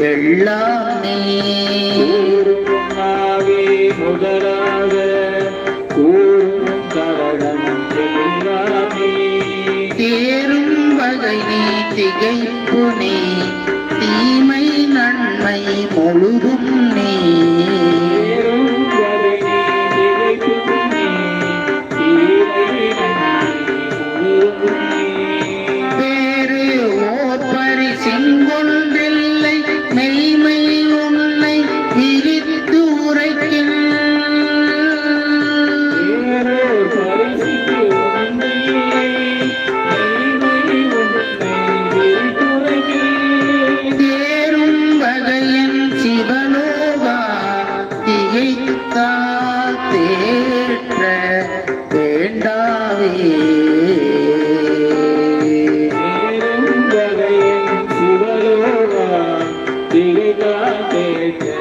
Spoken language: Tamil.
எல்லாமே முதலாக கூறும் கரணம் எல்லாமே தேரும் வகை நீ திகைப்பு நீ தீமை நன்மை முழுதும் நீ வேறு ஓர் பரிசிங்கொன்றில்லை மெய்மை உன்னை விரித்து உரைக்கின் தேரும் வகையின் சிவலோகா திகைத்தால் தேற்ற வேண்டாவே சிவலோகா திகைத்தால் தேற்ற